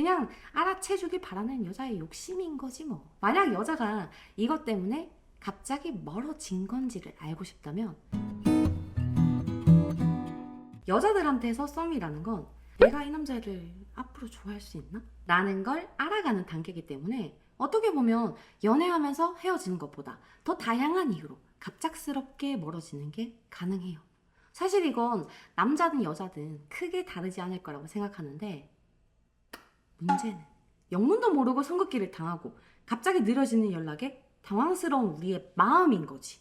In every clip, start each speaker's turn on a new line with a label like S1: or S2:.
S1: 그냥 알아채주길 바라는 여자의 욕심인 거지 뭐. 만약 여자가 이것 때문에 갑자기 멀어진 건지를 알고 싶다면 여자들한테서 썸이라는 건 내가 이 남자를 앞으로 좋아할 수 있나? 라는 걸 알아가는 단계이기 때문에 어떻게 보면 연애하면서 헤어지는 것보다 더 다양한 이유로 갑작스럽게 멀어지는 게 가능해요. 사실 이건 남자든 여자든 크게 다르지 않을 거라고 생각하는데 문제는 영문도 모르고 선긋기를 당하고 갑자기 느려지는 연락에 당황스러운 우리의 마음인 거지.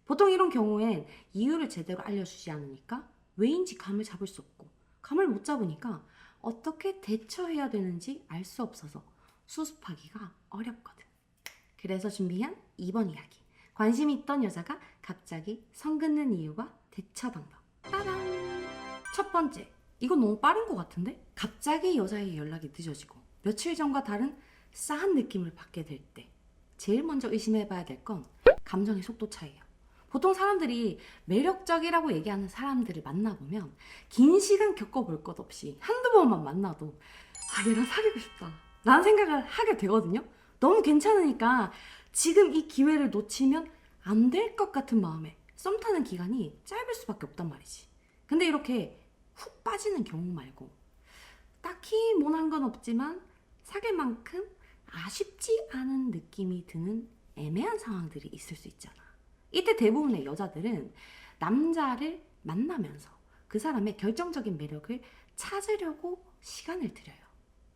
S1: 보통 이런 경우엔 이유를 제대로 알려주지 않으니까 왜인지 감을 잡을 수 없고 감을 못 잡으니까 어떻게 대처해야 되는지 알 수 없어서 수습하기가 어렵거든. 그래서 준비한 이번 이야기. 관심이 있던 여자가 갑자기 선 긋는 이유와 대처 방법. 따란! 첫 번째. 이건 너무 빠른 것 같은데? 갑자기 여자의 연락이 늦어지고 며칠 전과 다른 싸한 느낌을 받게 될 때 제일 먼저 의심해봐야 될 건 감정의 속도 차이예요. 보통 사람들이 매력적이라고 얘기하는 사람들을 만나보면 긴 시간 겪어볼 것 없이 한두 번만 만나도 얘랑 사귀고 싶다 라는 생각을 하게 되거든요. 너무 괜찮으니까 지금 이 기회를 놓치면 안 될 것 같은 마음에 썸 타는 기간이 짧을 수밖에 없단 말이지. 근데 이렇게 훅 빠지는 경우 말고 딱히 못한 건 없지만 사귈 만큼 아쉽지 않은 느낌이 드는 애매한 상황들이 있을 수 있잖아. 이때 대부분의 여자들은 남자를 만나면서 그 사람의 결정적인 매력을 찾으려고 시간을 들여요.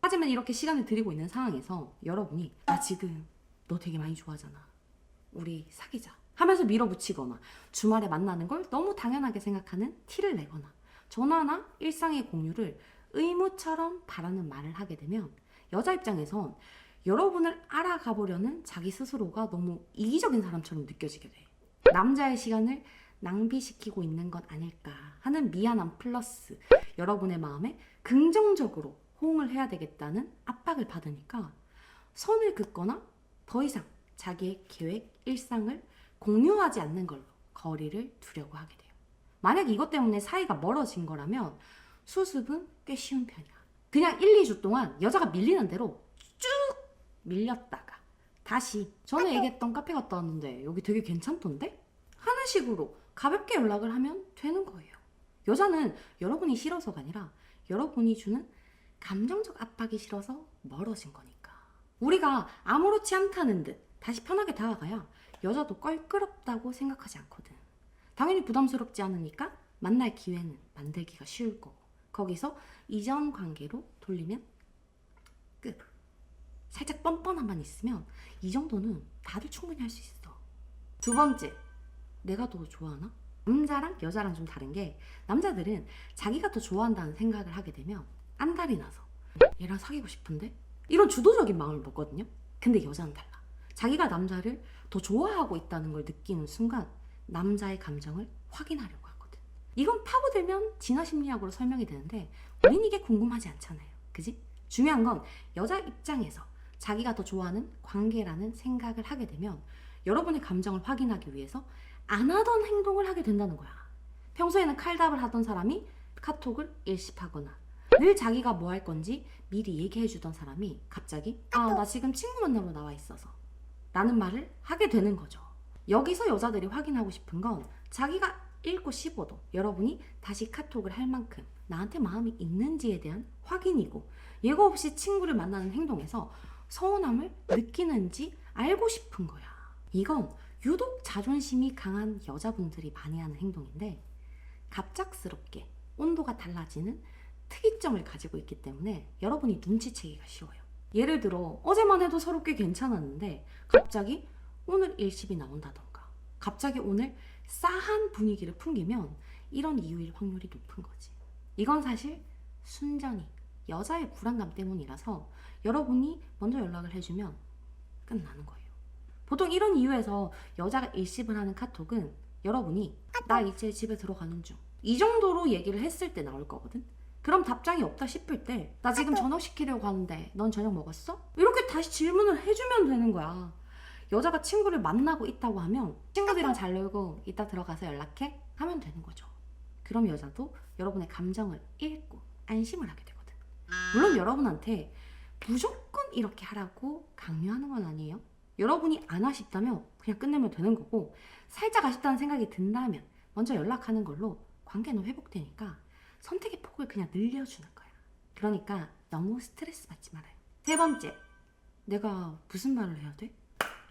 S1: 하지만 이렇게 시간을 들이고 있는 상황에서 여러분이 나 지금 너 되게 많이 좋아하잖아. 우리 사귀자 하면서 밀어붙이거나 주말에 만나는 걸 너무 당연하게 생각하는 티를 내거나 전화나 일상의 공유를 의무처럼 바라는 말을 하게 되면 여자 입장에선 여러분을 알아가 보려는 자기 스스로가 너무 이기적인 사람처럼 느껴지게 돼. 남자의 시간을 낭비시키고 있는 건 아닐까 하는 미안함 플러스 여러분의 마음에 긍정적으로 호응을 해야 되겠다는 압박을 받으니까 선을 긋거나 더 이상 자기의 계획, 일상을 공유하지 않는 걸로 거리를 두려고 하게 돼요. 만약 이것 때문에 사이가 멀어진 거라면 수습은 꽤 쉬운 편이야. 그냥 1, 2주 동안 여자가 밀리는 대로 쭉 밀렸다가 다시 전에 얘기했던 카페 갔다 왔는데 여기 되게 괜찮던데? 하는 식으로 가볍게 연락을 하면 되는 거예요. 여자는 여러분이 싫어서가 아니라 여러분이 주는 감정적 압박이 싫어서 멀어진 거니까. 우리가 아무렇지 않다는 듯 다시 편하게 다가가야 여자도 껄끄럽다고 생각하지 않거든. 당연히 부담스럽지 않으니까 만날 기회는 만들기가 쉬울 거고 거기서 이전 관계로 돌리면 끝. 살짝 뻔뻔함만 있으면 이 정도는 다들 충분히 할 수 있어. 두 번째, 내가 더 좋아하나? 남자랑 여자랑 좀 다른 게 남자들은 자기가 더 좋아한다는 생각을 하게 되면 안달이 나서 얘랑 사귀고 싶은데? 이런 주도적인 마음을 먹거든요. 근데 여자는 달라. 자기가 남자를 더 좋아하고 있다는 걸 느끼는 순간 남자의 감정을 확인하려고 하거든. 이건 파고들면 진화심리학으로 설명이 되는데 우린 이게 궁금하지 않잖아요. 그지? 중요한 건 여자 입장에서 자기가 더 좋아하는 관계라는 생각을 하게 되면 여러분의 감정을 확인하기 위해서 안 하던 행동을 하게 된다는 거야. 평소에는 칼답을 하던 사람이 카톡을 일십하거나 늘 자기가 뭐 할 건지 미리 얘기해 주던 사람이 갑자기 나 지금 친구 만나러 나와 있어서 라는 말을 하게 되는 거죠. 여기서 여자들이 확인하고 싶은 건 자기가 읽고 씹어도 여러분이 다시 카톡을 할 만큼 나한테 마음이 있는지에 대한 확인이고 예고 없이 친구를 만나는 행동에서 서운함을 느끼는지 알고 싶은 거야. 이건 유독 자존심이 강한 여자분들이 많이 하는 행동인데 갑작스럽게 온도가 달라지는 특이점을 가지고 있기 때문에 여러분이 눈치채기가 쉬워요. 예를 들어 어제만 해도 서로 꽤 괜찮았는데 갑자기 오늘 일십이 나온다던가 갑자기 오늘 싸한 분위기를 풍기면 이런 이유일 확률이 높은 거지. 이건 사실 순전히 여자의 불안감 때문이라서 여러분이 먼저 연락을 해주면 끝나는 거예요. 보통 이런 이유에서 여자가 일십을 하는 카톡은 여러분이 나 이제 집에 들어가는 중 이 정도로 얘기를 했을 때 나올 거거든. 그럼 답장이 없다 싶을 때 나 지금 저녁 시키려고 하는데 넌 저녁 먹었어? 이렇게 다시 질문을 해주면 되는 거야. 여자가 친구를 만나고 있다고 하면 친구들이랑 잘 놀고 이따 들어가서 연락해? 하면 되는 거죠. 그럼 여자도 여러분의 감정을 읽고 안심을 하게 되거든. 물론 여러분한테 무조건 이렇게 하라고 강요하는 건 아니에요. 여러분이 안 아쉽다면 그냥 끝내면 되는 거고, 살짝 아쉽다는 생각이 든다면 먼저 연락하는 걸로 관계는 회복되니까 선택의 폭을 그냥 늘려주는 거야. 그러니까 너무 스트레스 받지 말아요. 세 번째, 내가 무슨 말을 해야 돼?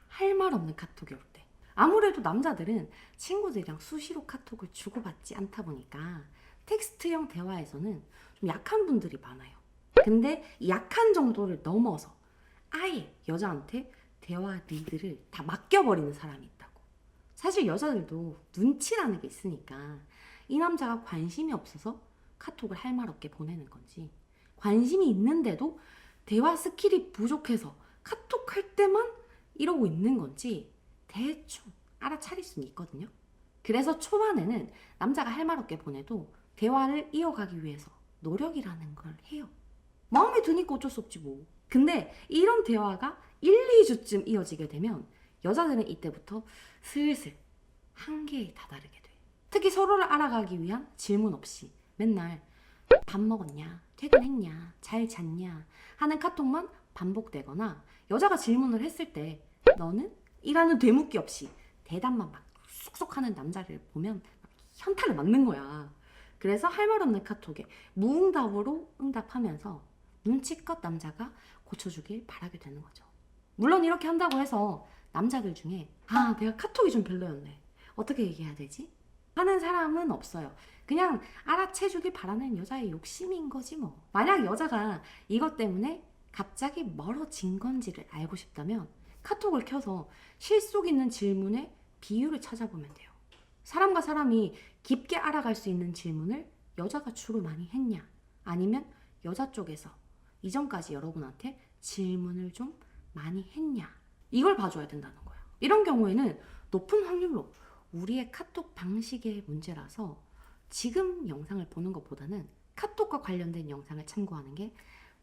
S1: 할 말 없는 카톡이 올 때. 아무래도 남자들은 친구들이랑 수시로 카톡을 주고받지 않다 보니까 텍스트형 대화에서는 좀 약한 분들이 많아요. 근데 이 약한 정도를 넘어서 아예 여자한테 대화 리드를 다 맡겨버리는 사람이 있다고. 사실 여자들도 눈치라는 게 있으니까 이 남자가 관심이 없어서 카톡을 할 말 없게 보내는 건지, 관심이 있는데도 대화 스킬이 부족해서 카톡 할 때만 이러고 있는 건지 대충 알아차릴 수는 있거든요. 그래서 초반에는 남자가 할 말 없게 보내도 대화를 이어가기 위해서 노력이라는 걸 해요. 마음에 드니까 어쩔 수 없지 뭐. 근데 이런 대화가 1, 2주쯤 이어지게 되면 여자들은 이때부터 슬슬 한계에 다다르게 돼. 특히 서로를 알아가기 위한 질문 없이 맨날 밥 먹었냐, 퇴근했냐, 잘 잤냐 하는 카톡만 반복되거나, 여자가 질문을 했을 때 너는? 이라는 되묻기 없이 대답만 막 쑥쑥 하는 남자를 보면 현타를 맞는 거야. 그래서 할 말 없는 카톡에 무응답으로 응답하면서 눈치껏 남자가 고쳐주길 바라게 되는 거죠. 물론 이렇게 한다고 해서 남자들 중에 내가 카톡이 좀 별로였네, 어떻게 얘기해야 되지? 하는 사람은 없어요. 그냥 알아채주길 바라는 여자의 욕심인 거지 뭐. 만약 여자가 이것 때문에 갑자기 멀어진 건지를 알고 싶다면 카톡을 켜서 실속 있는 질문의 비율을 찾아보면 돼요. 사람과 사람이 깊게 알아갈 수 있는 질문을 여자가 주로 많이 했냐, 아니면 여자 쪽에서 이전까지 여러분한테 질문을 좀 많이 했냐, 이걸 봐줘야 된다는 거야. 이런 경우에는 높은 확률로 우리의 카톡 방식의 문제라서 지금 영상을 보는 것보다는 카톡과 관련된 영상을 참고하는 게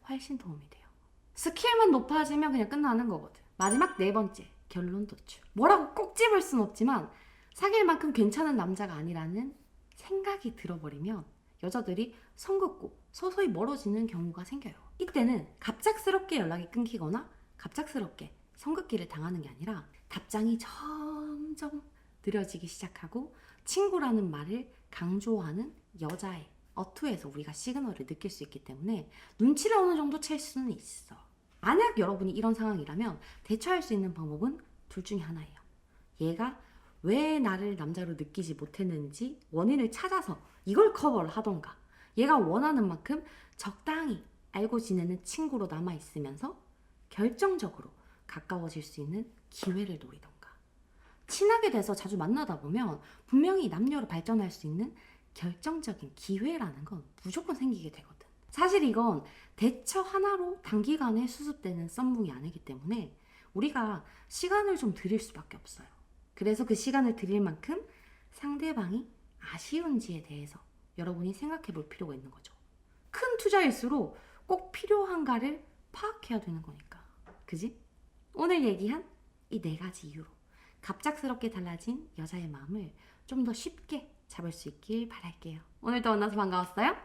S1: 훨씬 도움이 돼요. 스킬만 높아지면 그냥 끝나는 거거든. 마지막 네 번째, 결론 도출. 뭐라고 꼭 집을 순 없지만 사귈 만큼 괜찮은 남자가 아니라는 생각이 들어버리면 여자들이 선 긋고 서서히 멀어지는 경우가 생겨요. 이때는 갑작스럽게 연락이 끊기거나 갑작스럽게 선긋기를 당하는 게 아니라 답장이 점점 느려지기 시작하고 친구라는 말을 강조하는 여자의 어투에서 우리가 시그널을 느낄 수 있기 때문에 눈치를 어느 정도 챌 수는 있어. 만약 여러분이 이런 상황이라면 대처할 수 있는 방법은 둘 중에 하나예요. 얘가 왜 나를 남자로 느끼지 못했는지 원인을 찾아서 이걸 커버를 하던가, 얘가 원하는 만큼 적당히 알고 지내는 친구로 남아있으면서 결정적으로 가까워질 수 있는 기회를 노리던가, 친하게 돼서 자주 만나다 보면 분명히 남녀로 발전할 수 있는 결정적인 기회라는 건 무조건 생기게 되거든. 사실 이건 대처 하나로 단기간에 수습되는 썸붕이 아니기 때문에 우리가 시간을 좀 드릴 수밖에 없어요. 그래서 그 시간을 드릴 만큼 상대방이 아쉬운지에 대해서 여러분이 생각해 볼 필요가 있는 거죠. 큰 투자일수록 꼭 필요한가를 파악해야 되는 거니까. 그지? 오늘 얘기한 이 4가지 이유로 갑작스럽게 달라진 여자의 마음을 좀 더 쉽게 잡을 수 있길 바랄게요. 오늘도 만나서 반가웠어요.